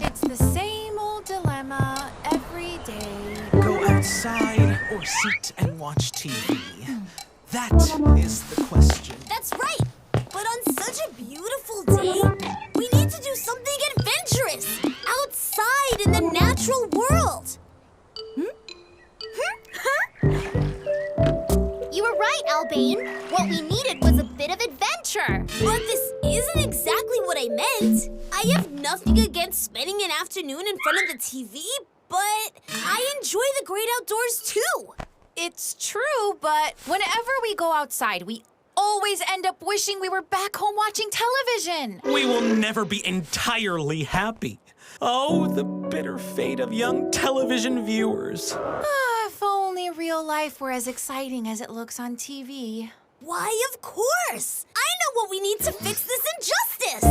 It's the same old dilemma every day. Go outside or sit and watch TV? That is the question. That's right. But on such a beautiful day, we need to do something adventurous. Outside in the natural world. You were right, Albane. What we needed was a bit of adventure. But this isn't exactly what I meant. I have nothing against spending an afternoon in front of the TV, but I enjoy the great outdoors too. It's true, but whenever we go outside, we always end up wishing we were back home watching television. We will never be entirely happy. Oh, the bitter fate of young television viewers. If only real life were as exciting as it looks on TV. Why, of course! I know what we need to fix this injustice!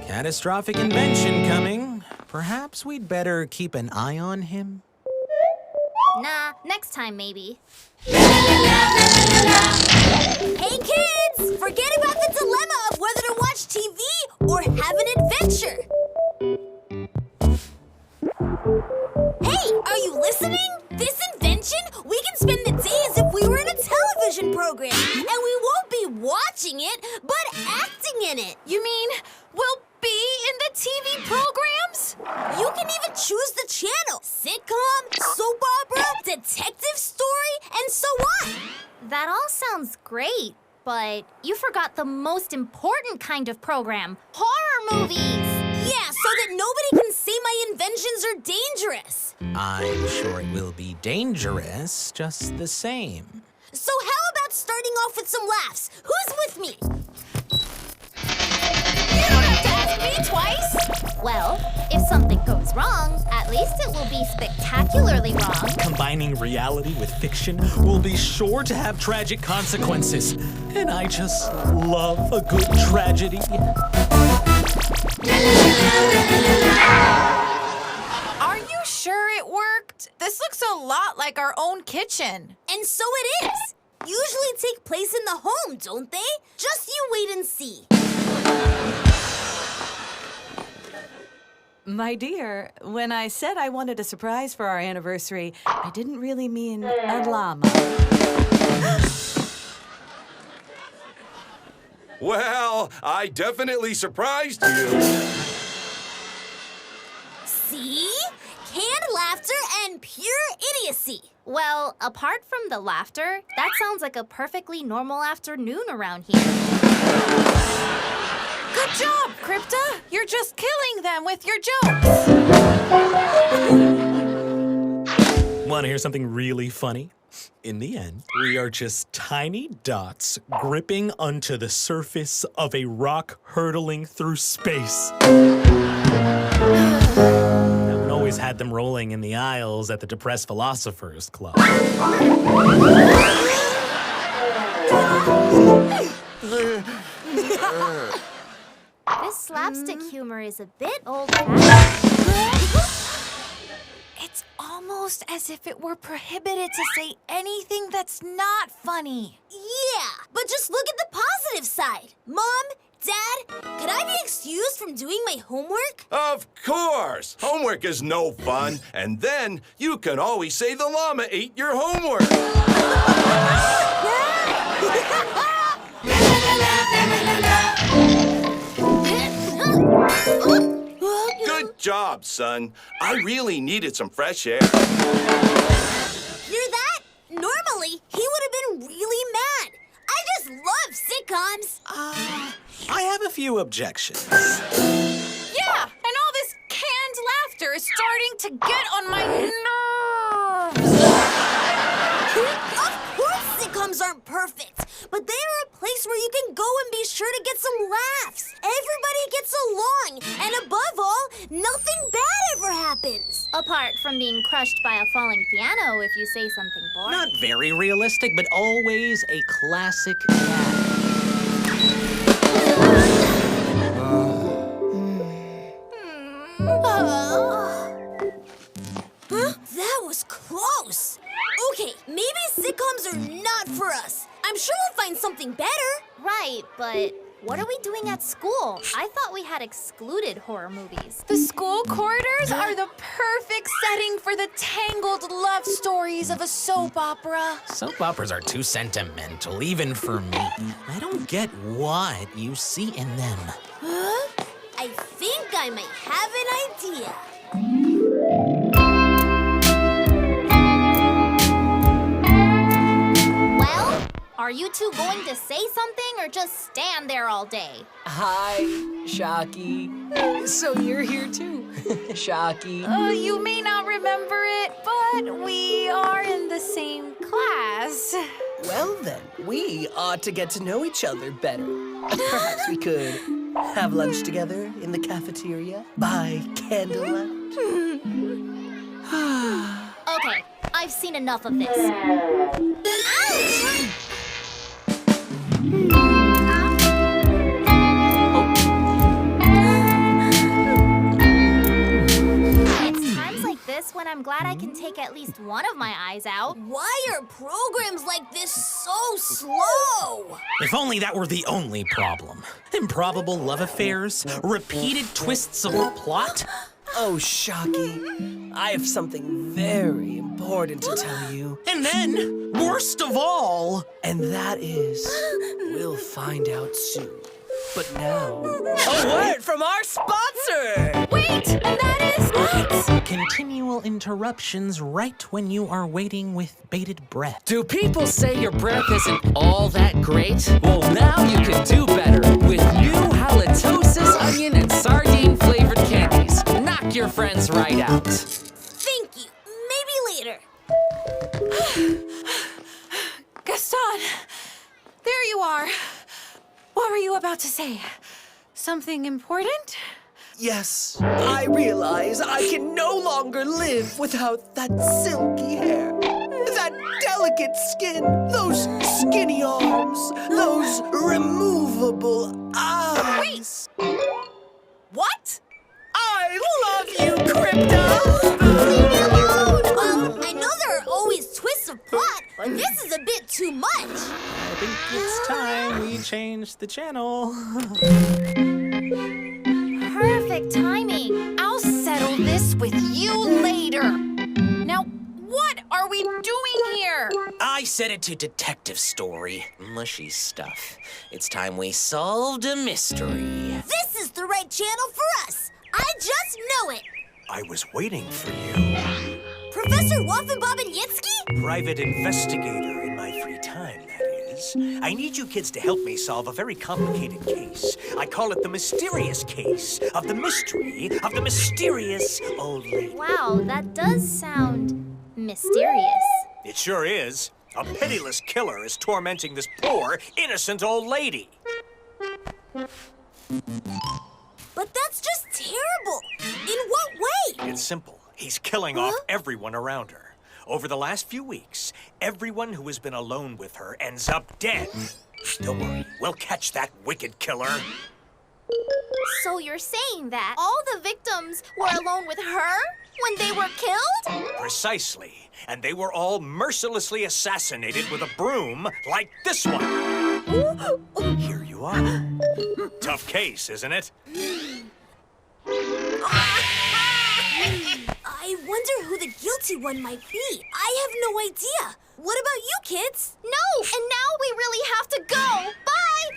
Catastrophic invention coming. Perhaps we'd better keep an eye on him. Nah, next time maybe. Hey kids! Forget about the dilemma of whether to watch TV or have an adventure. Hey, are you listening? This invention, we can spend the day as if we were in a television program. And we won't be watching it, but acting in it. You mean we'll be in the TV programs? You can even choose the channel. Sitcom, soap opera, detective story, and so on. That all sounds great, but you forgot the most important kind of program, horror movies. Yeah, so that nobody can say my inventions are dangerous. I'm sure it will be dangerous just the same. So how about starting off with some laughs? Who's with me? You don't have to ask me twice. Well, if something goes wrong, at least it will be spectacularly wrong. Combining reality with fiction will be sure to have tragic consequences. And I just love a good tragedy. Are you sure it worked? This looks a lot like our own kitchen. And so it is. Usually take place in the home, don't they? Just you wait and see. My dear, when I said I wanted a surprise for our anniversary, I didn't really mean a llama. Well, I definitely surprised you. See? Canned laughter and pure idiocy. Well, apart from the laughter, that sounds like a perfectly normal afternoon around here. Good job, Crypta. You're just killing them with your jokes. Want to hear something really funny? In the end, we are just tiny dots gripping onto the surface of a rock hurtling through space. That one always had them rolling in the aisles at the Depressed Philosophers Club. This slapstick humor is a bit old. It's almost as if it were prohibited to say anything that's not funny. Yeah, but just look at the positive side. Mom, Dad, could I be excused from doing my homework? Of course! Homework is no fun, and then you can always say the llama ate your homework. Good job, son. I really needed some fresh air. Hear that? Normally, he would have been really mad. I just love sitcoms. I have a few objections. Yeah, and all this canned laughter is starting to get on my nerves. Of course sitcoms aren't perfect, but they are a place where you can go and be sure to get some laughs. Everybody gets along, and above all, nothing bad ever happens. Apart from being crushed by a falling piano if you say something boring. Not very realistic, but always a classic cat. That was close. Okay, maybe sitcoms are not for us. I'm sure we'll find something better. Right, but what are we doing at school? I thought we had excluded horror movies. The school corridors are the perfect setting for the tangled love stories of a soap opera. Soap operas are too sentimental, even for me. I don't get what you see in them. Huh? I think I might have an idea. Well, are you two going to say something or just stand there all day? Hi, Shocky. So you're here too, Shocky. You may not remember it, but we are in the same class. Well then, we ought to get to know each other better. Perhaps we could have lunch together in the cafeteria by candlelight. Okay, I've seen enough of this. It's times like this when I'm glad I can take at least one of my eyes out. Why are programs like this so slow? If only that were the only problem. Improbable love affairs, repeated twists of the plot. Oh, Shocky, I have something very important to tell you. And then, worst of all, And that is, we'll find out soon. But now, a word from our sponsor! Wait, and that is what? continual interruptions right when you are waiting with bated breath. Do people say your breath isn't all that great? Well, now you can do better with new halitosis onion and sardine flavored candies. Knock your friends right out. Thank you. Maybe later. Gaston, there you are. What were you about to say? Something important? Yes, I realize I can no longer live without that silky hair, that delicate skin, those skinny arms, those removable eyes. What? I love you, Crypto! Leave me alone! I know there are always twists of plot, but this is a bit too much. I think it's time we change the channel. Perfect timing. I'll settle this with you later. Now, what are we doing here? I set it to detective story. Mushy stuff. It's time we solved a mystery. This is the right channel for us. I just know it. I was waiting for you. Professor Waffenbobbensky? Private investigator in my free time, that is. I need you kids to help me solve a very complicated case. I call it the mysterious case of the mystery of the mysterious old lady. Wow, that does sound mysterious. It sure is. A pitiless killer is tormenting this poor, innocent old lady. But that's just terrible. In what way? It's simple. He's killing off everyone around her. Over the last few weeks, everyone who has been alone with her ends up dead. Don't worry, we'll catch that wicked killer. So you're saying that all the victims were alone with her when they were killed? Precisely. And they were all mercilessly assassinated with a broom like this one. Here you are. Tough case, isn't it? I wonder who the guilty one might be. I have no idea. What about you kids? No, and now we really have to go. Bye!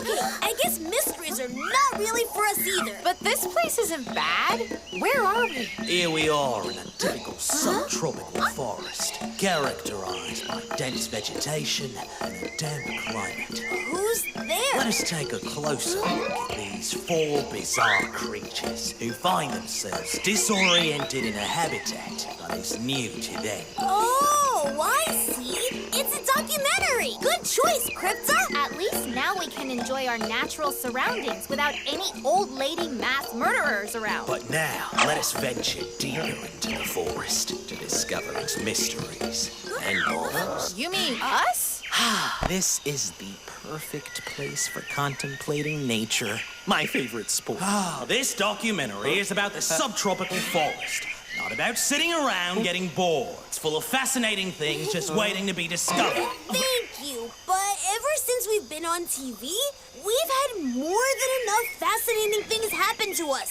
Okay, I guess mysteries are not really for us either. But this place isn't bad. Where are we? Here we are in a typical subtropical forest, characterized by dense vegetation and a damp climate. Who's there? Let us take a closer look at these four bizarre creatures who find themselves disoriented in a habitat that is new to them. Oh, I see. It's a documentary. Good choice, Crypta. At least now we can enjoy our natural surroundings without any old lady mass murderers around. But now, let us venture deeper into the forest to discover its mysteries and marvels. You mean us? This is the perfect place for contemplating nature. My favorite sport. This documentary is about the subtropical forest. Not about sitting around getting bored. It's full of fascinating things just waiting to be discovered. Thank you, but ever since we've been been on TV, we've had more than enough fascinating things happen to us.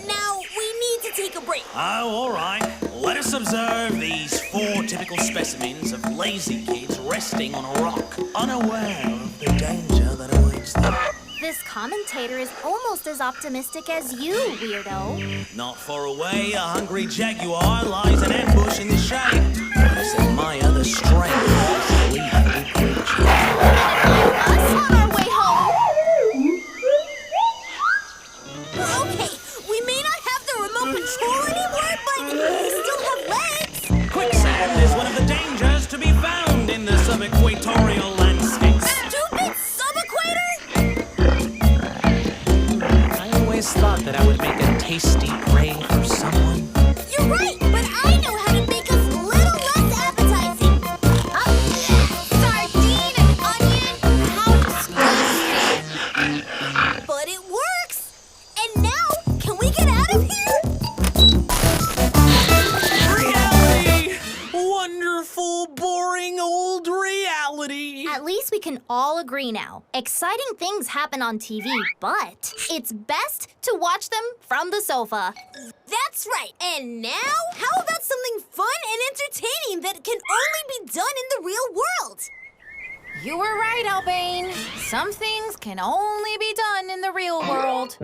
Now, we need to take a break. Oh, all right. Let us observe these 4 typical specimens of lazy kids resting on a rock, unaware of the danger that awaits them. This commentator is almost as optimistic as you, weirdo. Not far away, a hungry jaguar lies in ambush in the shade. Let us admire the strength of this lethal creature. Us on our way home. Okay, we may not have the remote control anymore, but we still have legs. Quicksand is one of the dangers to be found in the subequatorial landscapes. Stupid subequator! I always thought that I would make a tasty prey for someone. You're right, but I know how to make us a little less appetizing. Sardine and onion? How disgusting. But it works. And now, can we get out of here? Reality! Wonderful, boring old reality! At least we can all agree now. Exciting things happen on TV, but it's best to watch them from the sofa. That's right. And now, how about something fun and entertaining that can only be done in the real world? You were right, Albane. Some things can only be done in the real world.